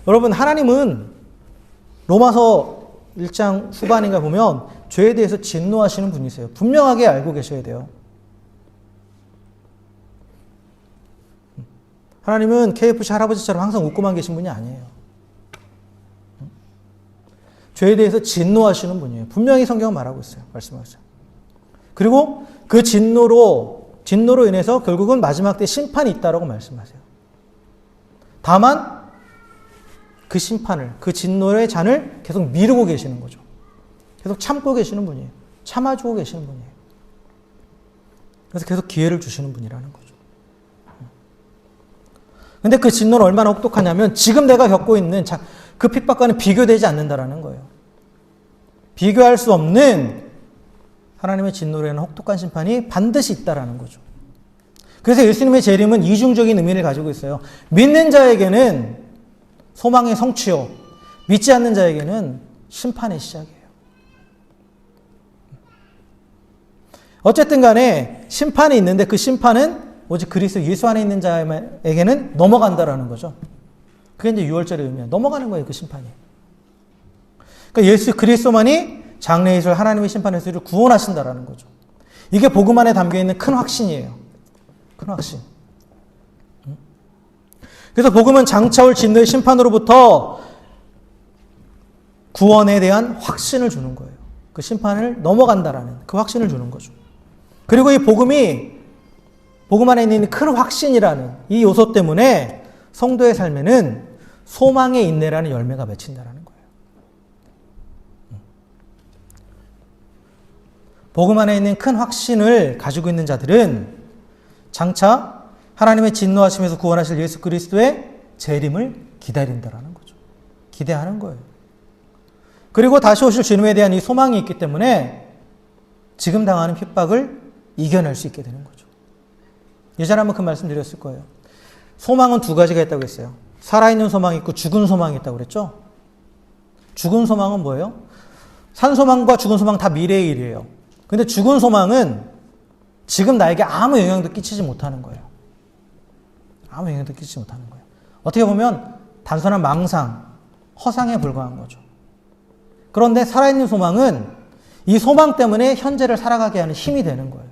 여러분, 하나님은 로마서 1장 후반인가 보면 죄에 대해서 진노하시는 분이세요. 분명하게 알고 계셔야 돼요. 하나님은 KFC 할아버지처럼 항상 웃고만 계신 분이 아니에요. 죄에 대해서 진노하시는 분이에요. 분명히 성경은 말하고 있어요. 말씀하세요. 그리고 그 진노로 인해서 결국은 마지막 때 심판이 있다라고 말씀하세요. 다만 그 심판을, 그 진노의 잔을 계속 미루고 계시는 거죠. 계속 참고 계시는 분이에요. 참아주고 계시는 분이에요. 그래서 계속 기회를 주시는 분이라는 거죠. 근데 그 진노는 얼마나 혹독하냐면 지금 내가 겪고 있는 그 핍박과는 비교되지 않는다라는 거예요. 비교할 수 없는 하나님의 진노라는 혹독한 심판이 반드시 있다라는 거죠. 그래서 예수님의 재림은 이중적인 의미를 가지고 있어요. 믿는 자에게는 소망의 성취요, 믿지 않는 자에게는 심판의 시작이에요. 어쨌든 간에 심판이 있는데 그 심판은 오직 그리스도 예수 안에 있는 자에게는 넘어간다라는 거죠. 그게 이제 6월절의 의미예요. 넘어가는 거예요, 그 심판이. 그러니까 예수 그리스도만이 장래에 있을 하나님의 심판에서 우리를 구원하신다라는 거죠. 이게 복음 안에 담겨있는 큰 확신이에요. 큰 확신. 그래서 복음은 장차올 진노의 심판으로부터 구원에 대한 확신을 주는 거예요. 그 심판을 넘어간다라는 그 확신을 주는 거죠. 그리고 이 복음이 복음 안에 있는 큰 확신이라는 이 요소 때문에 성도의 삶에는 소망의 인내라는 열매가 맺힌다라는 거예요. 복음 안에 있는 큰 확신을 가지고 있는 자들은 장차 하나님의 진노하심에서 구원하실 예수 그리스도의 재림을 기다린다라는 거죠. 기대하는 거예요. 그리고 다시 오실 주님에 대한 이 소망이 있기 때문에 지금 당하는 핍박을 이겨낼 수 있게 되는 거죠. 예전에 한번 그 말씀 드렸을 거예요. 소망은 두 가지가 있다고 했어요. 살아있는 소망이 있고 죽은 소망이 있다고 그랬죠. 죽은 소망은 뭐예요? 산 소망과 죽은 소망 다 미래의 일이에요. 근데 죽은 소망은 지금 나에게 아무 영향도 끼치지 못하는 거예요. 아무 영향도 끼치지 못하는 거예요. 어떻게 보면 단순한 망상, 허상에 불과한 거죠. 그런데 살아있는 소망은 이 소망 때문에 현재를 살아가게 하는 힘이 되는 거예요.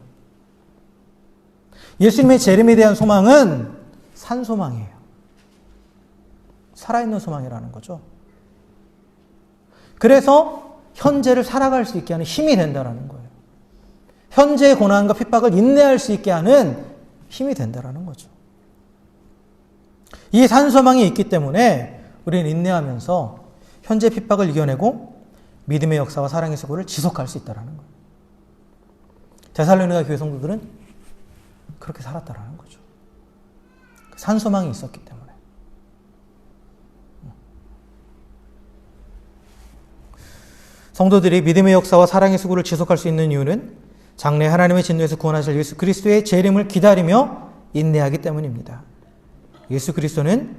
예수님의 재림에 대한 소망은 산 소망이에요. 살아있는 소망이라는 거죠. 그래서 현재를 살아갈 수 있게 하는 힘이 된다는 거예요. 현재의 고난과 핍박을 인내할 수 있게 하는 힘이 된다는 거죠. 이 산 소망이 있기 때문에 우리는 인내하면서 현재 핍박을 이겨내고 믿음의 역사와 사랑의 수고를 지속할 수 있다는 거예요. 데살로니가 교회 성도들은 그렇게 살았다는 거죠. 산 소망이 있었기 때문에. 성도들이 믿음의 역사와 사랑의 수고를 지속할 수 있는 이유는 장래 하나님의 진노에서 구원하실 예수 그리스도의 재림을 기다리며 인내하기 때문입니다. 예수 그리스도는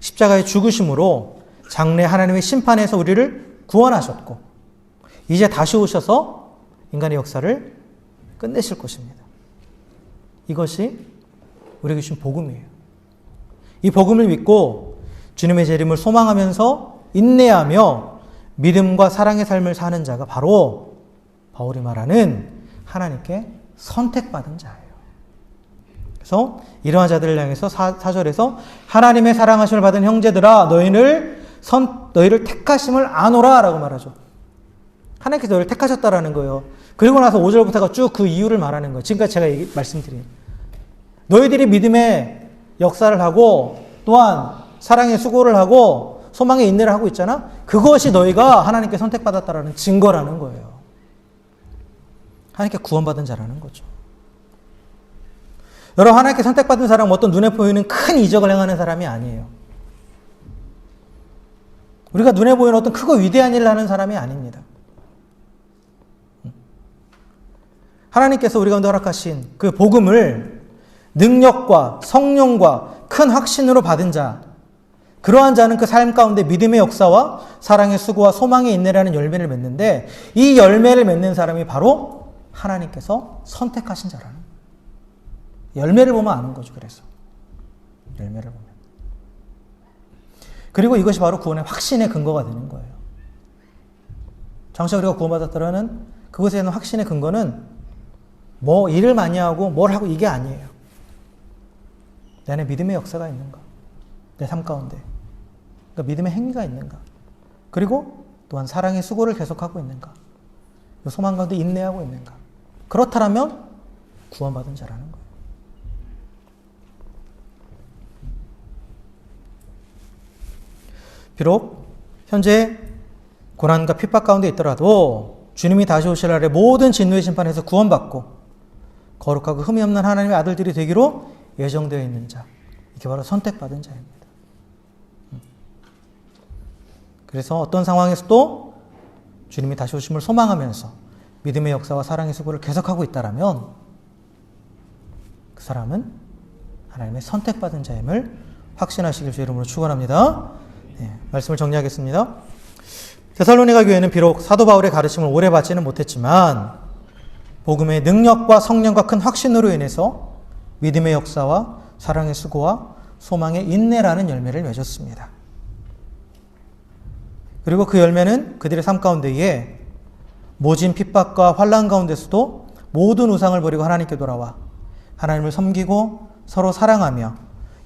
십자가의 죽으심으로 장래 하나님의 심판에서 우리를 구원하셨고 이제 다시 오셔서 인간의 역사를 끝내실 것입니다. 이것이 우리에게 주신 복음이에요. 이 복음을 믿고 주님의 재림을 소망하면서 인내하며 믿음과 사랑의 삶을 사는 자가 바로 바울이 말하는 하나님께 선택받은 자예요. 그래서 이러한 자들을 향해서 4절에서 하나님의 사랑하심을 받은 형제들아 너희를 택하심을 아노라 라고 말하죠. 하나님께서 너희를 택하셨다라는 거예요. 그리고 나서 5절부터가 쭉 그 이유를 말하는 거예요. 지금까지 제가 말씀드린 너희들이 믿음의 역사를 하고 또한 사랑의 수고를 하고 소망의 인내를 하고 있잖아. 그것이 너희가 하나님께 선택받았다라는 증거라는 거예요. 하나님께 구원받은 자라는 거죠. 여러분, 하나님께 선택받은 사람은 어떤 눈에 보이는 큰 이적을 행하는 사람이 아니에요. 우리가 눈에 보이는 어떤 크고 위대한 일을 하는 사람이 아닙니다. 하나님께서 우리 가운데 허락하신 그 복음을 능력과 성령과 큰 확신으로 받은 자, 그러한 자는 그 삶 가운데 믿음의 역사와 사랑의 수고와 소망의 인내라는 열매를 맺는데 이 열매를 맺는 사람이 바로 하나님께서 선택하신 자라는 거예요. 열매를 보면 아는 거죠. 그래서 열매를 보면. 그리고 이것이 바로 구원의 확신의 근거가 되는 거예요. 장차 우리가 구원받았다라는 그것에 대한 확신의 근거는 뭐 일을 많이 하고 뭘 하고 이게 아니에요. 내 안에 믿음의 역사가 있는가? 내 삶 가운데. 그러니까 믿음의 행위가 있는가? 그리고 또한 사랑의 수고를 계속하고 있는가? 소망 가운데 인내하고 있는가? 그렇다면 구원받은 자라는 거예요. 비록 현재 고난과 핍박 가운데 있더라도 주님이 다시 오실 날에 모든 진노의 심판에서 구원받고 거룩하고 흠이 없는 하나님의 아들들이 되기로 예정되어 있는 자, 이게 바로 선택받은 자입니다. 그래서 어떤 상황에서도 주님이 다시 오심을 소망하면서 믿음의 역사와 사랑의 수고를 계속하고 있다라면 그 사람은 하나님의 선택받은 자임을 확신하시길 주의 이름으로 축원합니다. 네, 말씀을 정리하겠습니다. 데살로니가 교회는 비록 사도 바울의 가르침을 오래 받지는 못했지만 복음의 능력과 성령과 큰 확신으로 인해서 믿음의 역사와 사랑의 수고와 소망의 인내라는 열매를 맺었습니다. 그리고 그 열매는 그들의 삶 가운데에 모진 핍박과 환난 가운데서도 모든 우상을 버리고 하나님께 돌아와 하나님을 섬기고 서로 사랑하며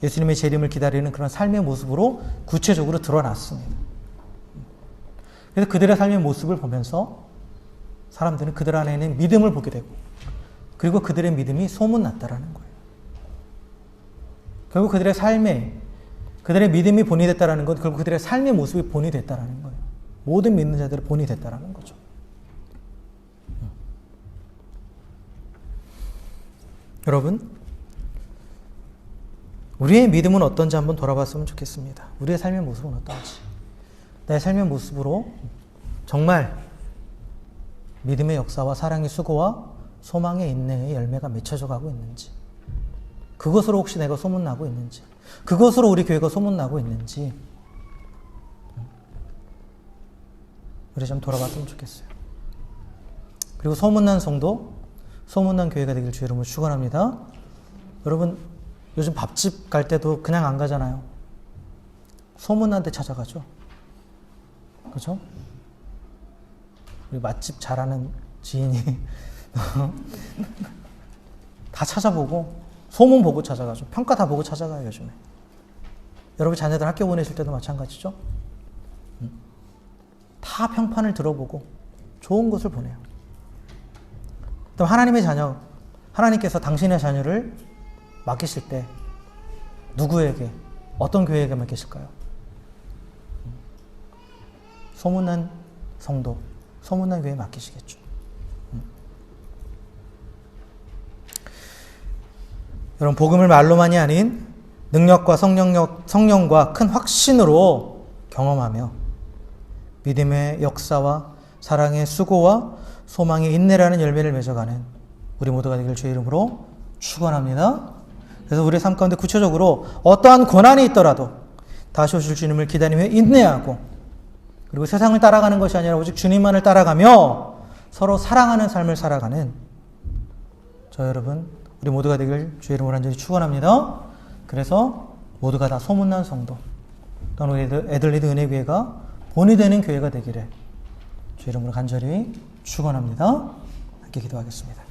예수님의 재림을 기다리는 그런 삶의 모습으로 구체적으로 드러났습니다. 그래서 그들의 삶의 모습을 보면서 사람들은 그들 안에 있는 믿음을 보게 되고 그리고 그들의 믿음이 소문났다라는 거예요. 결국 그들의 믿음이 본이 됐다라는 건 결국 그들의 삶의 모습이 본이 됐다라는 거예요. 모든 믿는 자들의 본이 됐다라는 거죠. 여러분, 우리의 믿음은 어떤지 한번 돌아봤으면 좋겠습니다. 우리의 삶의 모습은 어떤지. 내 삶의 모습으로 정말 믿음의 역사와 사랑의 수고와 소망의 인내의 열매가 맺혀져 가고 있는지, 그것으로 혹시 내가 소문나고 있는지, 그것으로 우리 교회가 소문나고 있는지 우리 좀 돌아봤으면 좋겠어요. 그리고 소문난 성도, 소문난 교회가 되길 주의 이름으로 축원합니다. 여러분, 요즘 밥집 갈 때도 그냥 안 가잖아요. 소문난 데 찾아가죠. 그렇죠? 우리 맛집 잘하는 지인이 다 찾아보고 소문 보고 찾아가죠. 평가 다 보고 찾아가요, 요즘에. 여러분 자녀들 학교 보내실 때도 마찬가지죠. 다 평판을 들어보고 좋은 것을 보내요. 또 하나님의 자녀, 하나님께서 당신의 자녀를 맡기실 때 누구에게, 어떤 교회에게 맡기실까요? 소문난 성도, 소문난 교회에 맡기시겠죠. 여러분, 복음을 말로만이 아닌 능력과 성령과 큰 확신으로 경험하며 믿음의 역사와 사랑의 수고와 소망의 인내라는 열매를 맺어가는 우리 모두가 되길 주의 이름으로 축원합니다. 그래서 우리의 삶 가운데 구체적으로 어떠한 고난이 있더라도 다시 오실 주님을 기다리며 인내하고, 그리고 세상을 따라가는 것이 아니라 오직 주님만을 따라가며 서로 사랑하는 삶을 살아가는 저 여러분, 우리 모두가 되길 주의 이름으로 간절히 축원합니다. 그래서 모두가 다 소문난 성도, 또는 우리 애들리드 은혜교회가 본이 되는 교회가 되기를 주의 이름으로 간절히 축원합니다. 함께 기도하겠습니다.